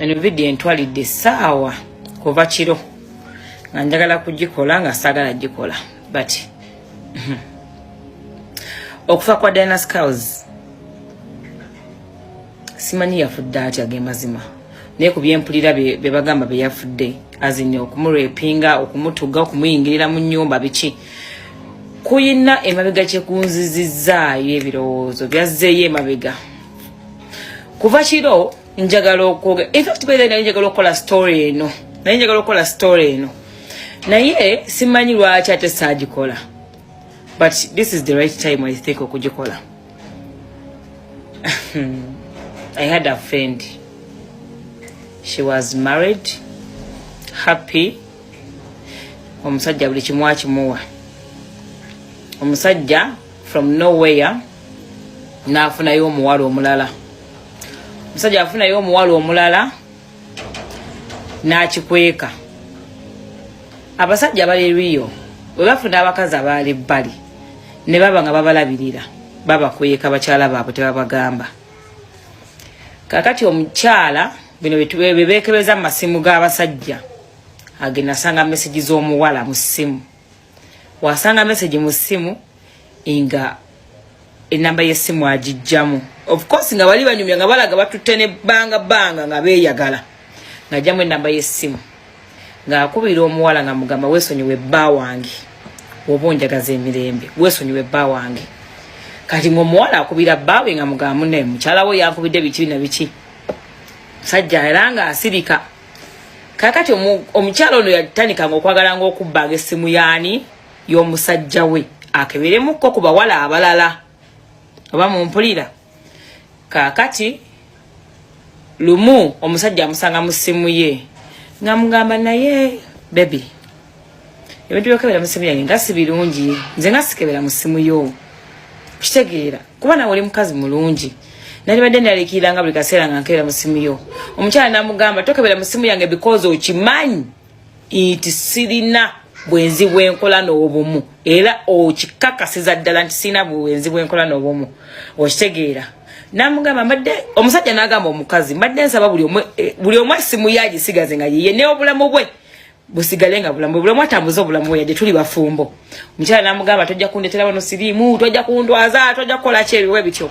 eno video entwalidde saawa kuva kiro nga njagala kugikola nga saagala gikola but okufa kwa Diana Skulls simanyi yafudde atya ge mazima naye ku byempulira be bagamba be yafudde azine okumurepinga okumutuga okumuyingirira mu nnyumba biki kuyina emabega kyekunzizizaayo ebirowoozo byazzeeyo emabega kuva kiro njagala okwoga in fact by the way njagala okukola story eno naye simanyi lwaki ate saagikola but this is the right time I think okugikola. I had a friend. She was married, happy. Omusajja buli kimu akimuwa. Omusajja from nowhere n'afunayo omuwala omulala. Omusajja afunayo omuwala omulala n'akikweka. Abasajja bali Rio bwe bafuna abakazi abaali bbali ne baba nga babalabirira babakweka bakyala baabwe tebabagamba. Kakati omukyala bino bebekebeza masimu g'abasajja agenda sanga message z'omuwala mu ssimu. Wasanga message mu ssimu nga enamba y'essimu agijjamu. Of course nga bali banyumya nga balaga batutte ne banga nga beeyagala. Ng'ajjamu enamba y'essimu. Ng'akubira omuwala nga mugamba weesonyiwe bba wange. Oba onjagaza emirembe weesonyiwe bba wange. Kati ng'omuwala akubira bbaawe nga mugamba munne mukyala we yankubidde biki na biki. Sajja era nga asirika. Kakati omukyala ono yatandikanga okwagalanga okubbanga essimu yaani y'omusajja we akeberemukko ku bawala abalala oba mumpulira. Kakati lumu omusajja amusanga mu ssimu ye nga mugamba naye baby ebintu byokebera mu ssimu yange nga si birungi nze nga sikebera mu ssimu yo kitegeera kuba nawe oli mukazi mulungi nali badde ndalikiranga buli kaseera nga nkebera mu ssimu yo. Omukyala namugamba tokebera mu ssimu yange because okimanyi nti sirina bwenzi bwenkola n'obumu era okikakasiza ddala nti sirina bwenzi bwenkola n'obumu okitegeera. Namugamba mbadde omusajja n'agamba omukazi mbadde nsaba buli omwe essimu yagisigaze nga yiye ne obulamu bwe busigale nga bulamu bulamu atambuza obulamu bwe yadde tuli bafumbo. Omukyala namugamba tojja kundetera wano siriimu tojja kundwaza tojja kukola ki ebiwe bityo.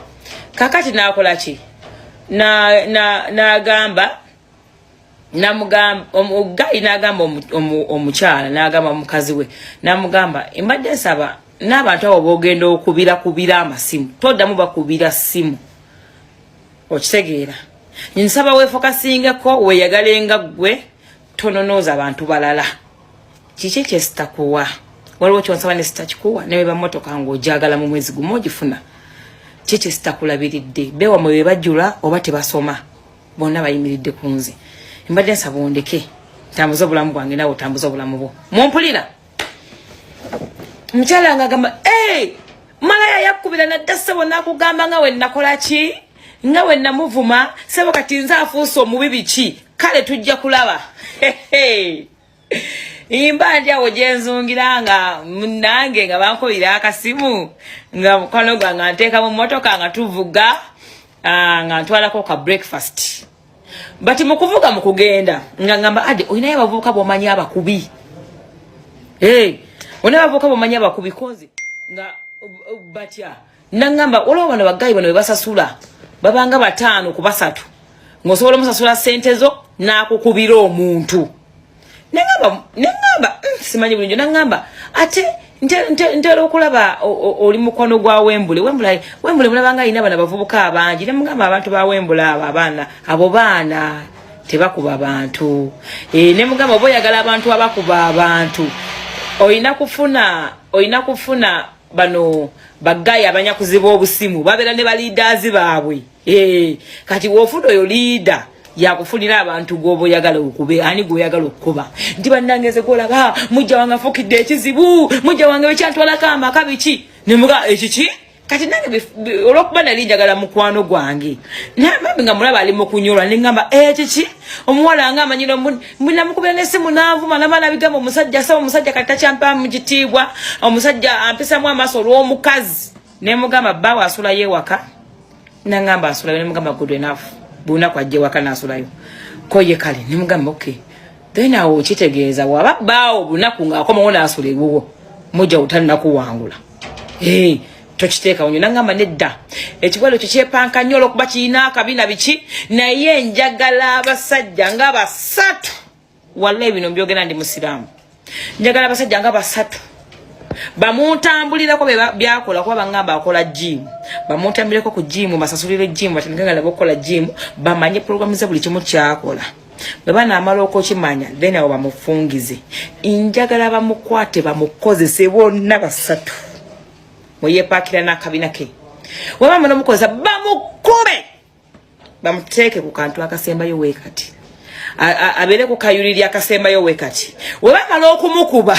Kakati n'akola ki n'agamba namugamba omugayi n'agamba omukyala n'agamba omukazi we namugamba mbadde nsaba n'abantu abo boogenda okubira amasimu toddamu bakubira ssimu okitegeera. Nsaba weefokasingeko weeyagalenga ggwe tononooza abantu balala. Kiki kye sitakuwa waliwo kyonsaba ne sitakikuwa ne weba mmotoka ng'ojagala mu mwezi gumu ogifuna. Kiki sitakulabiridde bewa mwe bebajjula oba tebasoma bonna bayimiridde ku nze. Mbadde nsaba ondeke tambuza obulamu bwange nawe otambuza obulamu bwo mumpulira. Mukyala ng'agamba malaya yakubira nadda ssebo nakugamba nga we nakola ki nga we namuvuma ssebo kati nze afuuse omubi biki kale tujja kulaba. Imba njawo gyenzungira nga nange nga bankubira akasimu nga mukwano gwange nteeka mu mmotoka nga tuvuga nga ntwalako ka breakfast. But mukuvuga mukugenda nga ngamba ade oyinayo abavubuka b'omanyi abakubi. Onaye abavubuka b'omanyi abakubi kozi nga batya nangamba olwo bano bagayi bano bebasasula babanga 5 ku 3 ng'osobola omusasula ssente zo n'akukubira omuntu. Nengamba simanyi bulungi nangamba ate ntera okulaba oli mukono gwa Wembule mulabanga alina bana bavubuka abangi nemugamba abantu ba Wembule abo abaana abo baana tebakuba abantu nemugamba oba oyagala abantu abakuba abantu oyina kufuna bano bagayi abanyakuzi b'obusimu babeera ne baliidazi baabwe. Kati wofuna oyo liida yakufunira abantu gobo yagala okube ani go yagala okuba ndi bannangeze kolaba mujja wange afukidde ekizibu mujja wange wekyantwala kama kabiki nemuga ekiki kati nange olwokuba nali njagala mukwano gwange nambi nga mulaba ali mu kunyolwa nengamba ekiki omuwala nga amanyiro munamukubira n'essimu n'avuma namala bigamba omusajja sawa omusajja kati takyampa mu kitiibwa omusajja ampisamu amaaso olw'omukazi nemugamba bbawe asula yeewaka nangamba asula nemugamba good enough buna kwa je wakana asulayo koye kale nimugamba okay then awo kitegeeza waba baawo bunaku ng'akoma wona asula ewuwo mujja utalina kuwangula tokiteeka onyo nangamba nedda ekiwalo kyo kyepanka nnyo olwokuba kirina akabina biki naye njagala abasajja nga basatu wallahi bino mbyogera ndi musiraamu njagala abasajja nga basatu bamuntambulirako byakola kuba bangamba akola jimu bamuntambulireko ku jimu basasulire jimu batandikanga nabo okukola jimu bamanye programu ze buli kimu kyakola bwe banaamala okukimanya then abo bamufungize njagala bamukwate bamukozese bonna basatu muyepakira n'akabina ke wabama n'omukozesa bamukube bamuteeke ku kantu akasembayo weekati abeere ku kayuliri akasembayo weekati webamala okumukuba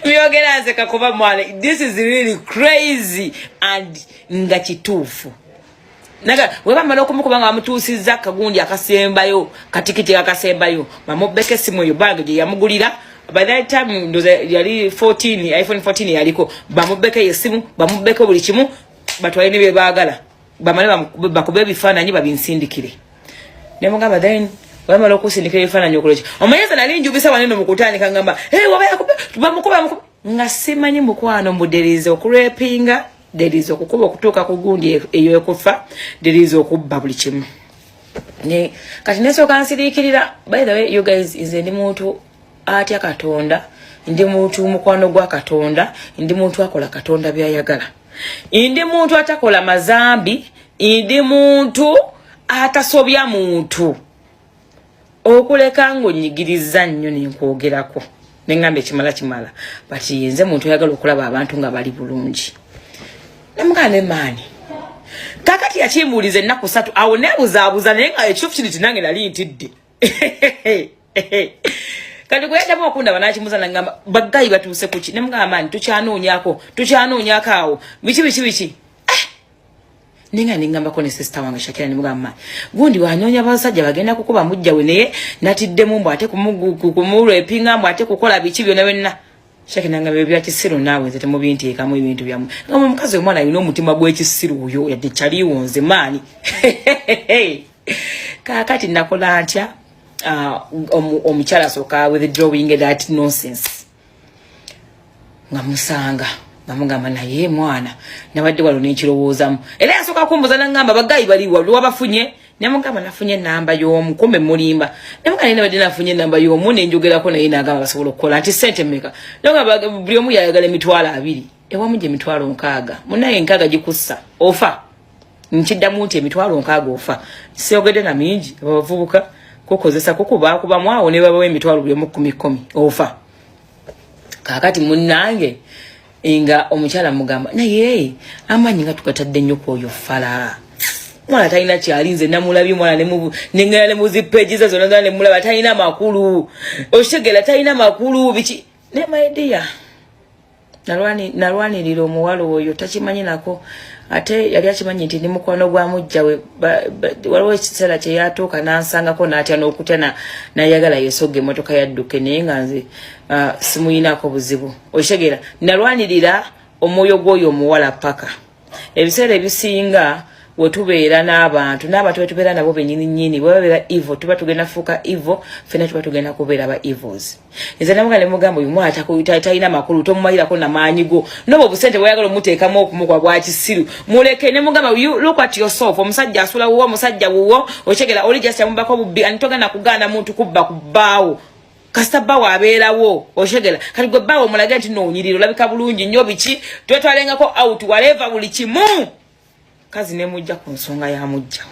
byogera nzeka kuba mwana this is really crazy and nga kituufu naga webamala okumukuba nga bamutuusizza akagundi akasembayo katikiti akasembayo bamubeke simu eyo bag gye yamugulira. By that time ndoza yali 14 iPhone 14 yaliko bamubeke yesimu bamubeke buli kimu batwale ne bebagala bamale bakube bifaananyi babinsindikire ne mugamba then wamala okusindikira bifaananyi okulecha omayeza nali njubisa waneno mukutani kangamba wabaya bamukuba ngasimanyi mukwano mudelize okurepinga delize okukuba okutuuka ku gundi eyo ekufa delize okubba buli kimu ne kati neso kansirikirira. By the way you guys is any muntu atya Katonda ndi muntu mukwano gwa Katonda ndi muntu akola Katonda byayagala ndi muntu atakola mazambi ndi muntu atasobya muntu okuleka ngo nyigiriza nnyo nenkwogerako nengambe kimala but yenze muntu yagala okulaba abantu nga bali bulungi namugane mani kakati yakimbulize ennaku 3 awo nebuzaabuza naye nga ekifu kiri tinange nali ntidde kati kwenda mo kunda banachimuza nangamba bagayi batuse kuki nemugamba nti tukyanoonyako awo bichi ninga ningamba ko ne sister wange Shakira nemugamba gundi wanyonya basajja bagenda kukuba mujja wene natiddemu mbo ate kumurepinga mbo ate kukola bichi byona wenna Shakira nangamba bya kisiru nawe nze temubinti ekamu ebintu byamu ngamba mukazi omwana yuno omutima gw'ekisiru uyo yadde kyaliwonze mani kakati nakola ntya omuchala soka withdrawing that nonsense ngamusanga ngamugamba naye mwana nabadde walo n'ekirowoozamu era yasoka kumbuza nangamba bagayi baliwa lwabafunye nemugamba nafunye namba y'omu kumbe mulimba nemugamba nabadde nafunye namba y'omu nenjogerako naye nagamba basobola okukola nti sente meka nogamba buli omu yayagala emitwalo 2 ewamu gye emitwalo 6 munaye 6 gikussa ofa nkiddamu nti emitwalo 6 ofa siyogedde na mingi abavubuka kukozesa kukuba mwawo ne baba emitwalo buli omu 10 ofa kakati munnange inga omukyala mugamba naye amanyi nga tukatadde nnyo kwoyo fala mwana talina kyalinze namulabye mwana nengala ne muzipeji ze zonna ne mulaba talina makulu oshegera talina makulu biki ne my dear nalwanirira omuwala oyo takimanyi nako ate yali akimanyi nti ndi mukwano gwa mujjawe waliwo ekiseera kye yatuuka nansangako n'atya n'okutya nayagala yesoge emotoka yadduke naye nga nze simuyinako buzibu okitegeera nalwanirira omwoyo gw'oyo omuwala paka ebiseera ebisinga wetubeera n'abantu wetubeera nabo bennyini bwe babeera evil tuba tugenda fuuka evil ffenna tuba tugenda kubeera ba evils nze namuga ne mugamba oyu mwana talina makulu tomumalirako namaanyi go noba obusente bweyagala omuteekamu okumugwa bwa kisiru muleke ne mugamba look at yourself omusajja asula wuwo omusajja wuwo okitegeera oli just yamubako bubbi anitogenda kugaana muntu kubba ku bbaawo kasita bbaawo abeerawo okitegeera kati gwe bbaawo omulage nti noonyirira olabika bulungi nnyo biki twetwalengako out whatever buli kimu kazi ne mujja ku nsonga ya mujja